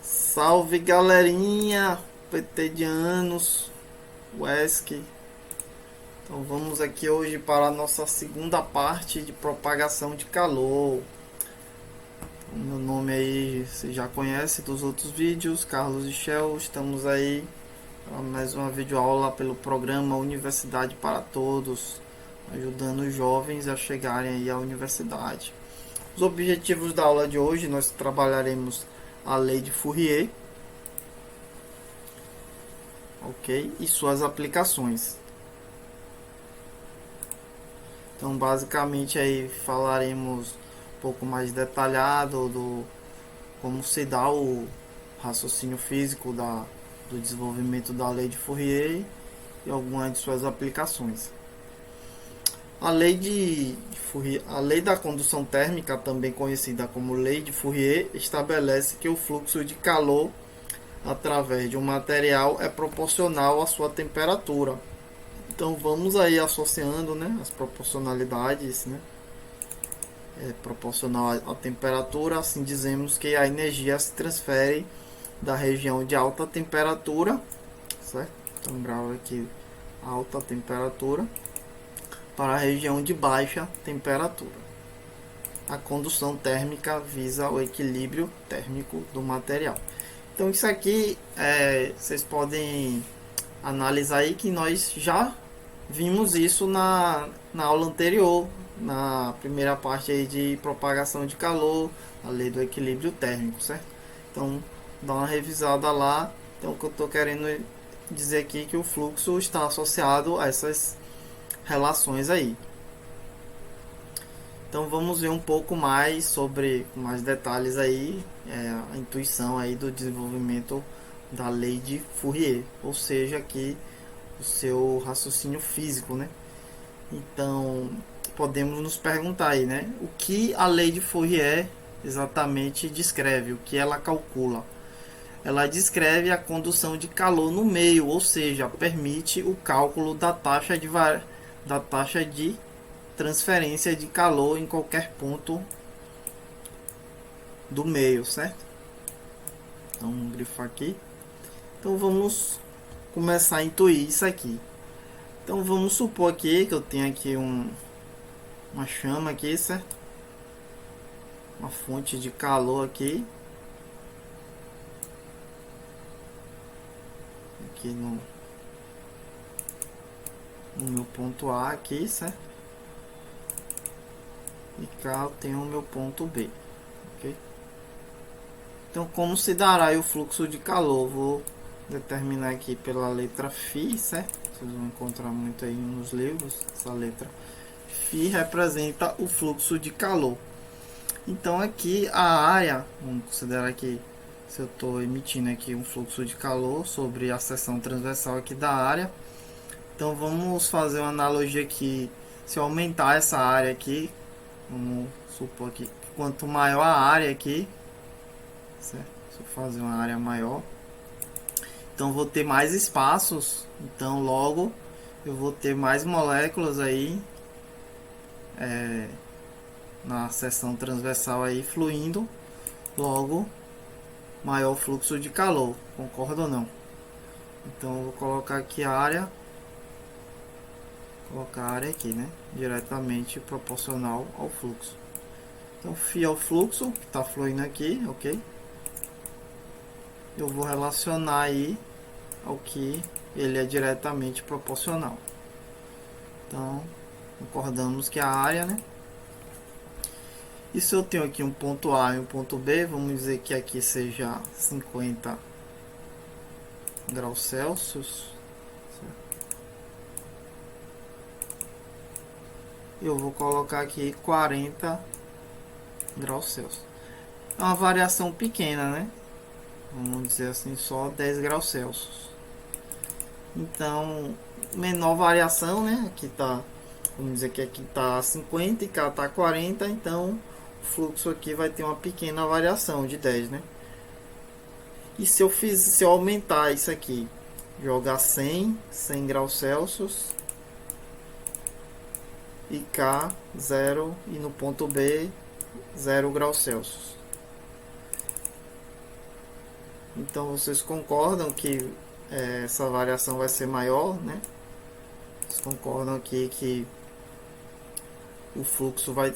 Salve galerinha, PT de anos, Wesk. Então vamos aqui hoje para a nossa segunda parte de propagação de calor. O meu nome aí você já conhece dos outros vídeos, Carlos e Shell. Estamos aí para mais uma videoaula pelo programa Universidade para Todos, ajudando os jovens a chegarem aí à universidade. Os objetivos da aula de hoje, nós trabalharemos a lei de Fourier, ok? E suas aplicações. Então, basicamente, aí falaremos um pouco mais detalhado do como se dá o raciocínio físico do desenvolvimento da lei de Fourier e algumas de suas aplicações. A lei de Fourier, a lei da condução térmica, também conhecida como lei de Fourier, estabelece que o fluxo de calor através de um material é proporcional à sua temperatura. Então vamos aí associando, né, as proporcionalidades, né? Proporcional à temperatura, assim dizemos que a energia se transfere da região de alta temperatura, certo? Então grava aqui alta temperatura para a região de baixa temperatura. A condução térmica visa o equilíbrio térmico do material. Então isso aqui vocês podem analisar aí que nós já vimos isso na aula anterior, na primeira parte aí de propagação de calor, a lei do equilíbrio térmico, certo? Então, dá uma revisada lá. Então, o que eu estou querendo dizer aqui é que o fluxo está associado a essas relações aí. Então, vamos ver um pouco mais sobre, com mais detalhes aí, a intuição aí do desenvolvimento da lei de Fourier, ou seja, aqui o seu raciocínio físico, né? Então, podemos nos perguntar aí, né? O que a lei de Fourier exatamente descreve, o que ela calcula? Ela descreve a condução de calor no meio, ou seja, permite o cálculo da taxa de transferência de calor em qualquer ponto do meio, certo? Então, vamos grifar aqui. Então, vamos começar a intuir isso aqui. Então, vamos supor aqui que eu tenho aqui uma chama aqui, certo? Uma fonte de calor aqui no meu ponto A aqui, certo? E cá eu tenho o meu ponto B, ok? Então, como se dará o fluxo de calor? Vou determinar aqui pela letra φ, certo? Vocês vão encontrar muito aí nos livros, essa letra φ representa o fluxo de calor. Então aqui a área, vamos considerar que se eu estou emitindo aqui um fluxo de calor sobre a seção transversal aqui da área, então vamos fazer uma analogia aqui. Se eu aumentar essa área aqui, vamos supor aqui, quanto maior a área aqui, certo? Se eu fazer uma área maior, então vou ter mais espaços, então logo eu vou ter mais moléculas aí na seção transversal aí fluindo, logo maior fluxo de calor, concorda ou não? Então eu vou colocar aqui a área, colocar a área aqui, né? Diretamente proporcional ao fluxo. Então φ é o fluxo que está fluindo aqui, ok? Eu vou relacionar aí ao que ele é diretamente proporcional. Então concordamos que a área, né? E se eu tenho aqui um ponto A e um ponto B, vamos dizer que aqui seja 50 graus Celsius. Eu vou colocar aqui 40 graus Celsius. É uma variação pequena, né? Vamos dizer assim, só 10 graus Celsius. Então, menor variação, né? Aqui tá, vamos dizer que aqui tá 50 e cá tá 40, então o fluxo aqui vai ter uma pequena variação de 10, né? E se eu aumentar isso aqui, jogar 100 graus Celsius e cá 0 e no ponto B 0 graus Celsius. Então vocês concordam que essa variação vai ser maior, né? Vocês concordam aqui que o fluxo vai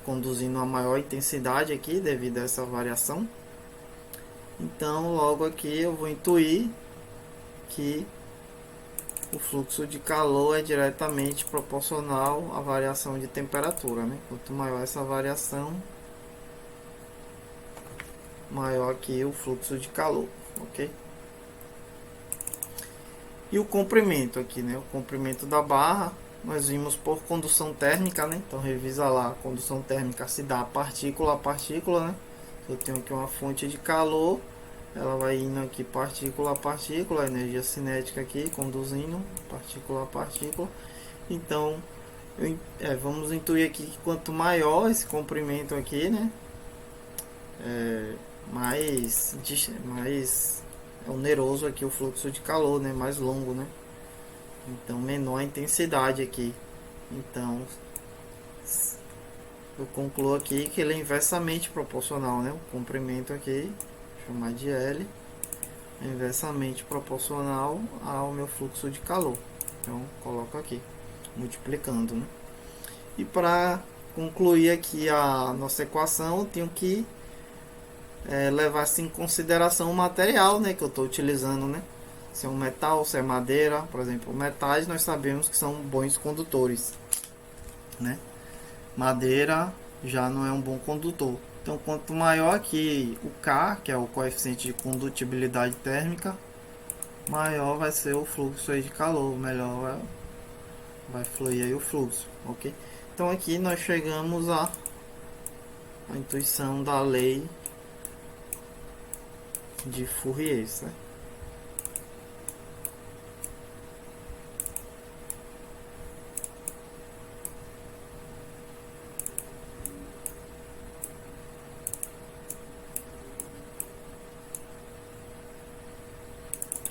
conduzindo a maior intensidade aqui devido a essa variação. Então logo aqui eu vou intuir que o fluxo de calor é diretamente proporcional à variação de temperatura, né? Quanto maior essa variação, maior aqui o fluxo de calor, ok? E o comprimento aqui, né? O comprimento da barra, nós vimos por condução térmica, né? Então revisa lá, a condução térmica se dá partícula a partícula, né? Eu tenho aqui uma fonte de calor, ela vai indo aqui partícula a partícula, a energia cinética aqui conduzindo partícula a partícula. Então vamos intuir aqui que quanto maior esse comprimento aqui, né? Mais oneroso aqui o fluxo de calor, né? Mais longo, né? Então menor a intensidade aqui. Então eu concluo aqui que ele é inversamente proporcional, né? O comprimento aqui, vou chamar de L, é inversamente proporcional ao meu fluxo de calor. Então coloco aqui, multiplicando, né? E para concluir aqui a nossa equação, eu tenho que levar em consideração o material, né, que eu estou utilizando, né? Se é um metal, se é madeira, por exemplo, metais nós sabemos que são bons condutores, né? Madeira já não é um bom condutor. Então, quanto maior aqui o K, que é o coeficiente de condutibilidade térmica, maior vai ser o fluxo aí de calor, melhor vai fluir aí o fluxo, ok? Então aqui nós chegamos à intuição da lei de Fourier, certo?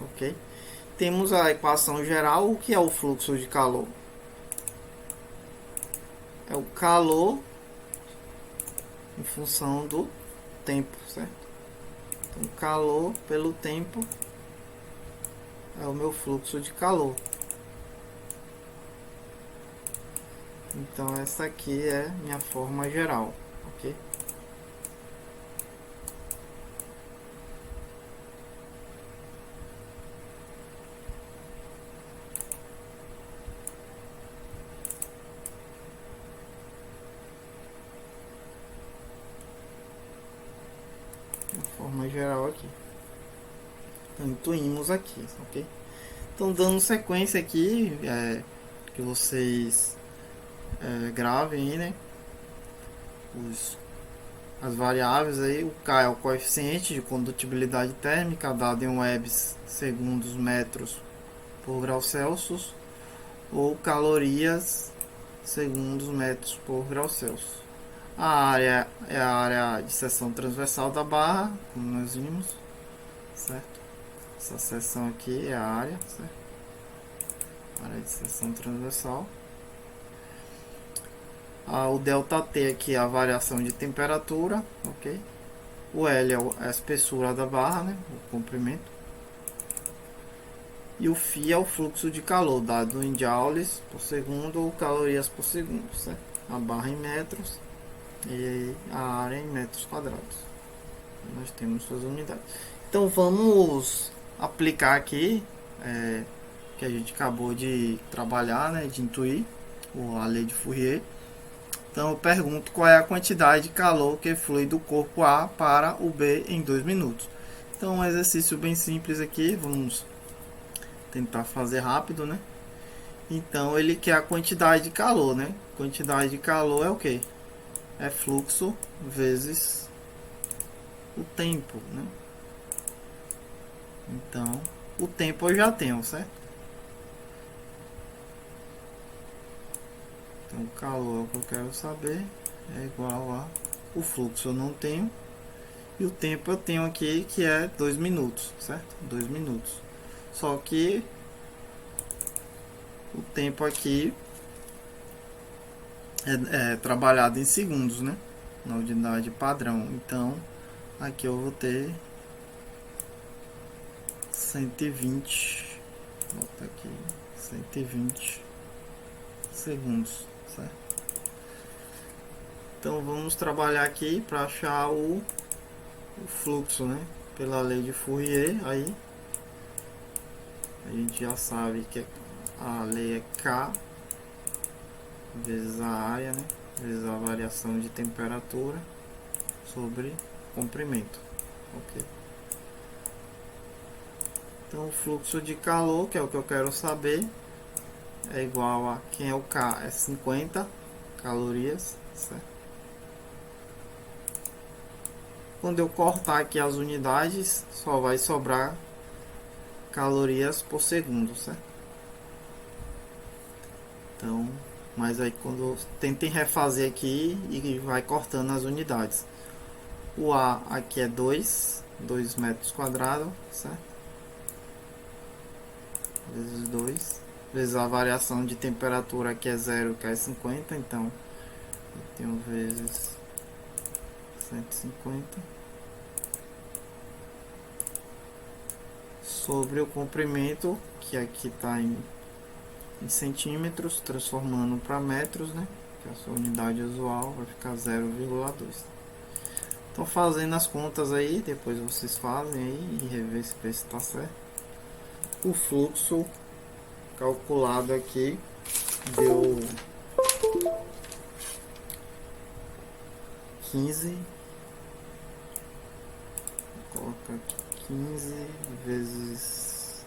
Ok? Temos a equação geral. O que é o fluxo de calor? É o calor em função do tempo, certo? Então, calor pelo tempo é o meu fluxo de calor. Então, essa aqui é minha forma geral, ok? Forma geral aqui. Então, intuímos aqui, ok? Então, dando sequência aqui, que vocês gravem aí, né? As variáveis aí, o K é o coeficiente de condutibilidade térmica, dado em webs segundos metros por grau Celsius, ou calorias segundos metros por grau Celsius. A área é a área de seção transversal da barra, como nós vimos, certo? Essa seção aqui é a área, certo? Área de seção transversal. O ΔT aqui é a variação de temperatura, ok? O L é a espessura da barra, né? O comprimento. E o φ é o fluxo de calor, dado em joules por segundo ou calorias por segundo, certo? A barra em metros e a área em metros quadrados. Nós temos suas unidades. Então vamos aplicar aqui, que a gente acabou de trabalhar, né? De intuir a lei de Fourier. Então eu pergunto qual é a quantidade de calor que flui do corpo A para o B em 2 minutos. Então um exercício bem simples aqui, vamos tentar fazer rápido, né? Então ele quer a quantidade de calor, né? Quantidade de calor é o que? É fluxo vezes o tempo, né? Então o tempo eu já tenho, certo? Então o calor que eu quero saber é igual a o fluxo eu não tenho e o tempo eu tenho aqui que é 2 minutos, certo? 2 minutos. Só que o tempo aqui é trabalhado em segundos, né? Na unidade padrão. Então aqui eu vou ter 120, bota aqui 120 segundos, certo? Então vamos trabalhar aqui para achar o fluxo, né? Pela lei de Fourier. Aí a gente já sabe que a lei é K vezes a área, né? Vezes a variação de temperatura sobre comprimento, ok? Então o fluxo de calor, que é o que eu quero saber, é igual a, quem é o K, é 50 calorias, certo? Quando eu cortar aqui as unidades, só vai sobrar calorias por segundo, certo? Então, mas aí quando tentem refazer aqui e vai cortando as unidades. O A aqui é 2 metros quadrados, certo? Vezes 2, vezes a variação de temperatura aqui é 0, que é 50, então eu tenho vezes 150 sobre o comprimento, que aqui está em centímetros, transformando para metros, né? Que é a sua unidade usual, vai ficar 0,2. Então fazendo as contas aí, depois vocês fazem aí e rever se está certo. O fluxo calculado aqui deu 15, vou colocar aqui 15 vezes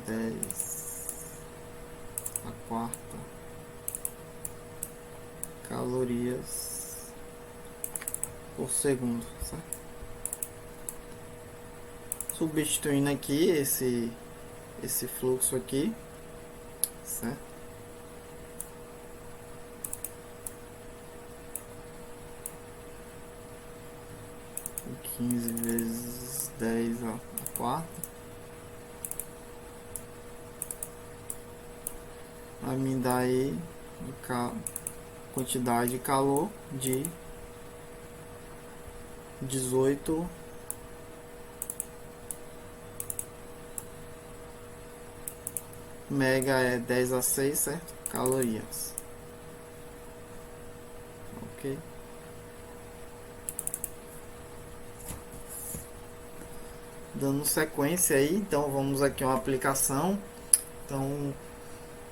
10 a quarta calorias por segundo, certo? Substituindo aqui esse fluxo aqui, certo? Quinze vezes 10 a quarta vai me dar aí quantidade de calor de 18 mega, é 10 a 6, certo? Calorias, ok? Dando sequência aí, então vamos aqui a uma aplicação. Então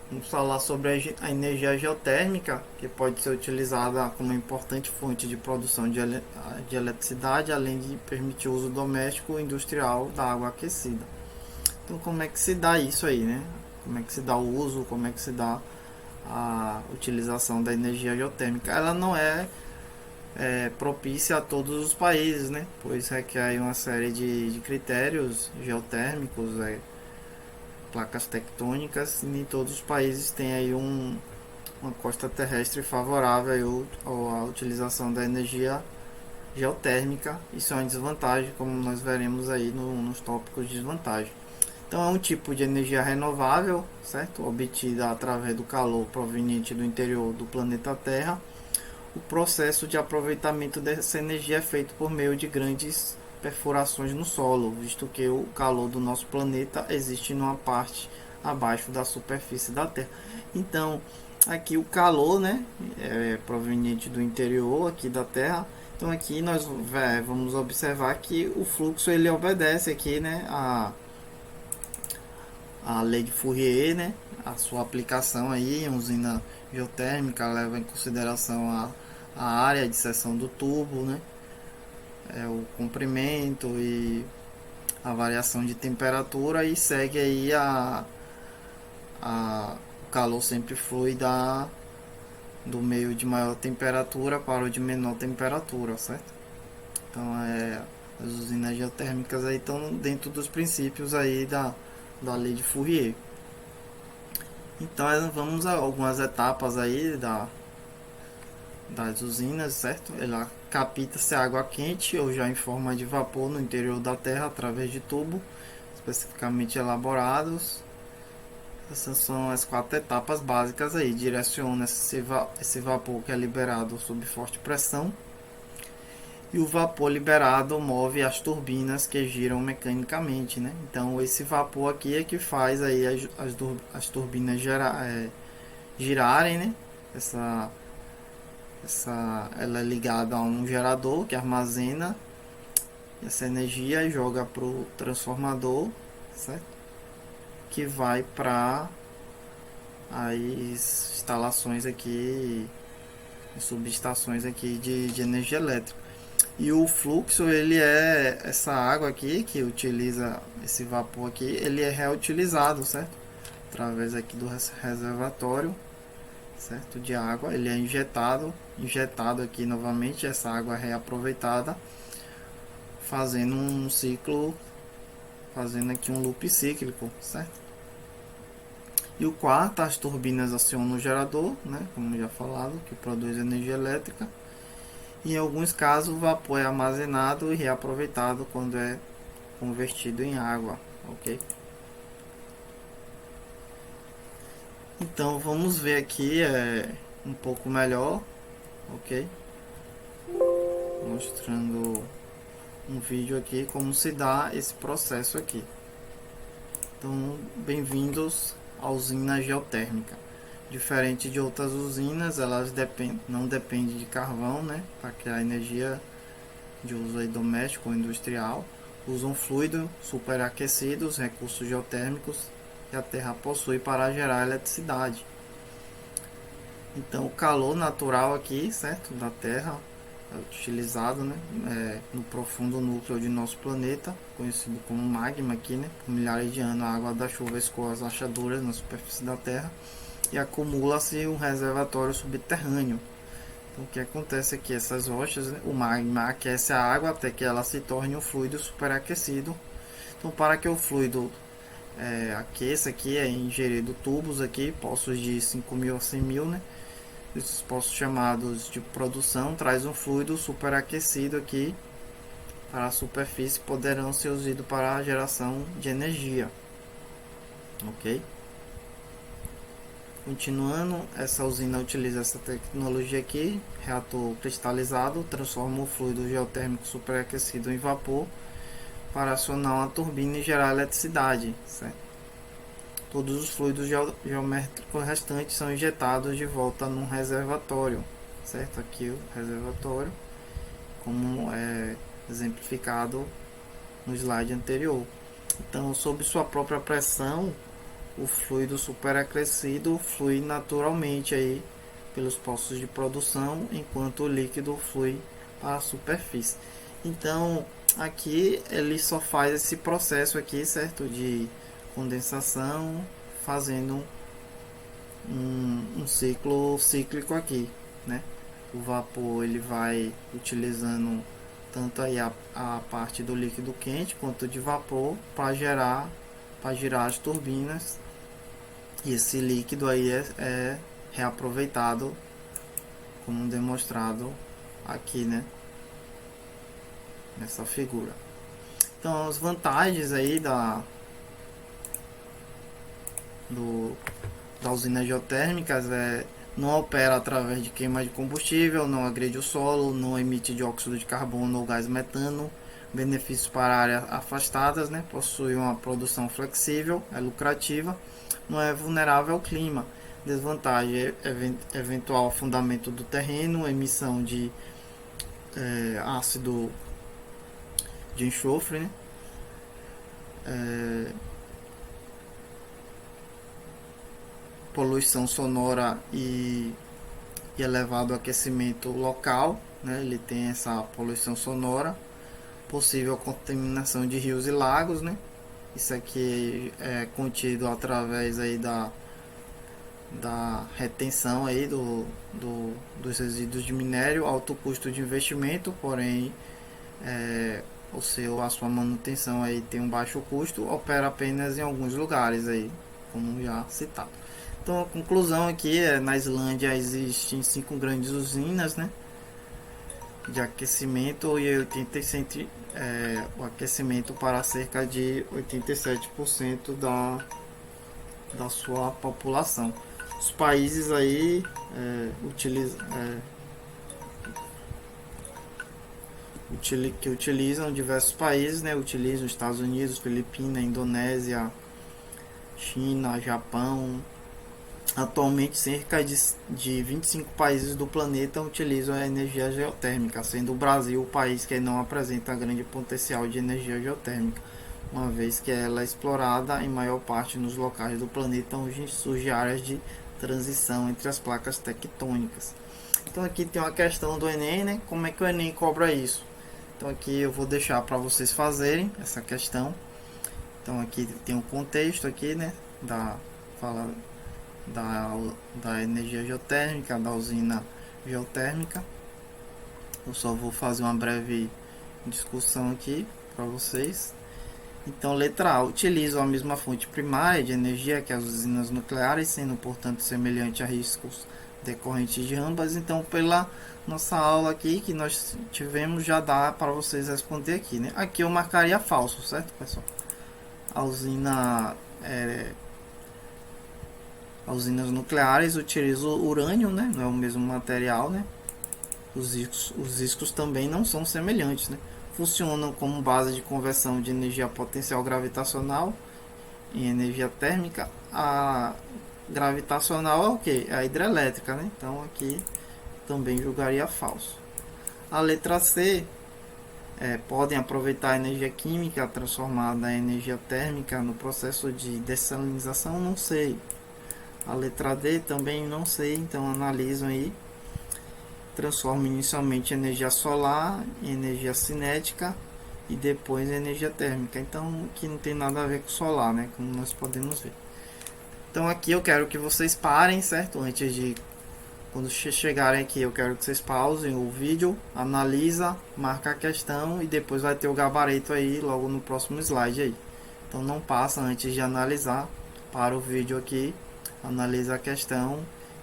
vamos falar sobre a energia geotérmica, que pode ser utilizada como importante fonte de produção de eletricidade, além de permitir o uso doméstico e industrial da água aquecida. Então como é que se dá isso aí, né? Como é que se dá o uso, como é que se dá a utilização da energia geotérmica? Ela não é propícia a todos os países, né? Pois requer uma série de critérios geotérmicos, placas tectônicas, e nem todos os países têm aí uma costa terrestre favorável à utilização da energia geotérmica. Isso é uma desvantagem, como nós veremos aí nos tópicos de desvantagem. Então é um tipo de energia renovável, certo? Obtida através do calor proveniente do interior do planeta Terra. O processo de aproveitamento dessa energia é feito por meio de grandes perfurações no solo, visto que o calor do nosso planeta existe numa parte abaixo da superfície da Terra. Então, aqui o calor, né, é proveniente do interior aqui da Terra. Então aqui nós vamos observar que o fluxo ele obedece aqui, né, a lei de Fourier, né, a sua aplicação aí em usina geotérmica leva em consideração a área de seção do tubo, né, o comprimento e a variação de temperatura, e segue aí o calor sempre flui do meio de maior temperatura para o de menor temperatura, certo? Então as usinas geotérmicas aí estão dentro dos princípios aí da lei de Fourier. Então vamos a algumas etapas aí das usinas, certo? Ela capta-se água quente ou já em forma de vapor no interior da Terra através de tubo especificamente elaborados. Essas são as 4 etapas básicas aí. Direciona esse vapor que é liberado sob forte pressão e o vapor liberado move as turbinas que giram mecanicamente, né? Então esse vapor aqui é que faz aí as turbinas girarem, né? Ela é ligada a um gerador que armazena essa energia e joga para o transformador, certo? Que vai para as instalações aqui, subestações aqui de energia elétrica. E o fluxo, ele é essa água aqui que utiliza esse vapor aqui, ele é reutilizado, certo? Através aqui do reservatório, certo? De água, ele é injetado aqui novamente, essa água é reaproveitada, fazendo um ciclo, fazendo aqui um loop cíclico, certo? E o quarto, as turbinas acionam o gerador, né? Como já falado, que produz energia elétrica. E em alguns casos, o vapor é armazenado e reaproveitado quando é convertido em água, ok? Então vamos ver aqui um pouco melhor, ok? Mostrando um vídeo aqui como se dá esse processo aqui. Então, bem-vindos à usina geotérmica. Diferente de outras usinas, elas não dependem de carvão, né, para criar energia de uso aí doméstico ou industrial. Usam fluido superaquecidos, recursos geotérmicos que a Terra possui para gerar eletricidade. Então, o calor natural aqui, certo, da Terra é utilizado, né, no profundo núcleo de nosso planeta, conhecido como magma aqui, né, por milhares de anos a água da chuva escoa as rachaduras na superfície da Terra e acumula-se um reservatório subterrâneo. Então, o que acontece aqui, essas rochas, né, o magma aquece a água até que ela se torne um fluido superaquecido. Então, para que o fluido aqueça aqui, é ingerido tubos aqui, poços de 5.000 a 100.000, né? Esses poços chamados de produção traz um fluido superaquecido aqui para a superfície, poderão ser usados para a geração de energia, ok? Continuando, essa usina utiliza essa tecnologia aqui, reator cristalizado, transforma o fluido geotérmico superaquecido em vapor para acionar uma turbina e gerar eletricidade, certo? Todos os fluidos geométricos restantes são injetados de volta num reservatório, certo? Aqui o reservatório, como é exemplificado no slide anterior. Então, sob sua própria pressão, o fluido superacrescido flui naturalmente aí pelos poços de produção, enquanto o líquido flui para a superfície. Então, aqui ele só faz esse processo aqui, certo, de condensação, fazendo um ciclo cíclico aqui, né? O vapor ele vai utilizando tanto aí a parte do líquido quente quanto de vapor para girar as turbinas, e esse líquido aí é reaproveitado, como demonstrado aqui, né, nessa figura. Então, as vantagens aí da usina geotérmica não opera através de queima de combustível, não agride o solo, não emite dióxido de carbono ou gás metano, benefícios para áreas afastadas, né? Possui uma produção flexível, é lucrativa, não é vulnerável ao clima. Desvantagem é eventual afundamento do terreno, emissão de ácido de enxofre, né? Poluição sonora e elevado aquecimento local, né? Ele tem essa poluição sonora, possível contaminação de rios e lagos, né? Isso aqui é contido através aí da retenção aí dos resíduos de minério, alto custo de investimento, porém a sua manutenção aí tem um baixo custo, opera apenas em alguns lugares aí, como já citado. Então a conclusão aqui na Islândia existem 5 grandes usinas, né, de aquecimento e o aquecimento para cerca de 87% da sua população. Os países aí que utilizam diversos países, né? Utilizam Estados Unidos, Filipinas, Indonésia, China, Japão. Atualmente, cerca de 25 países do planeta utilizam a energia geotérmica, sendo o Brasil o país que não apresenta grande potencial de energia geotérmica, uma vez que ela é explorada em maior parte nos locais do planeta onde surgem áreas de transição entre as placas tectônicas. Então aqui tem uma questão do Enem, né? Como é que o Enem cobra isso? Então aqui eu vou deixar para vocês fazerem essa questão. Então aqui tem um contexto aqui, né? Fala da energia geotérmica, da usina geotérmica. Eu só vou fazer uma breve discussão aqui para vocês. Então, letra A, utilizam a mesma fonte primária de energia que as usinas nucleares, sendo, portanto, semelhante a riscos decorrentes de ambas. Então, pela nossa aula aqui que nós tivemos, já dá para vocês responder aqui, né? Aqui eu marcaria falso, certo, pessoal? As usinas nucleares utilizam urânio, né? Não é o mesmo material, né? Os riscos também não são semelhantes, né? Funcionam como base de conversão de energia potencial gravitacional em energia térmica. A gravitacional é o que? É a hidrelétrica, né? Então aqui também julgaria falso. A letra C, podem aproveitar a energia química transformada em energia térmica no processo de dessalinização? Não sei. A letra D também não sei, então analisam aí. Transforma inicialmente energia solar em energia cinética e depois em energia térmica. Então aqui não tem nada a ver com solar, né? Como nós podemos ver. Então aqui eu quero que vocês parem, certo? Antes de quando chegarem aqui, eu quero que vocês pausem o vídeo, analisa, marca a questão e depois vai ter o gabarito aí logo no próximo slide aí. Então não passa antes de analisar, para o vídeo aqui, analisa a questão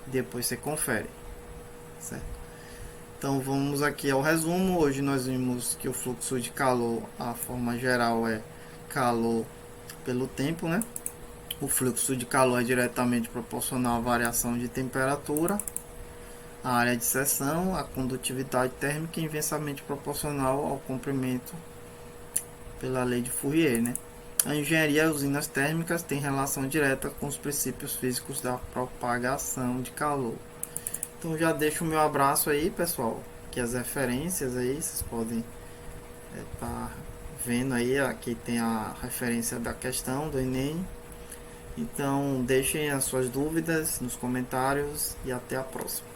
e depois você confere, certo? Então vamos aqui ao resumo. Hoje nós vimos que o fluxo de calor, a forma geral é calor pelo tempo, né? O fluxo de calor é diretamente proporcional à variação de temperatura. A área de seção, a condutividade térmica é inversamente proporcional ao comprimento pela lei de Fourier, né? A engenharia e usinas térmicas tem relação direta com os princípios físicos da propagação de calor. Então já deixo o meu abraço aí, pessoal, que as referências aí vocês podem estar vendo aí, aqui tem a referência da questão do Enem. Então deixem as suas dúvidas nos comentários e até a próxima.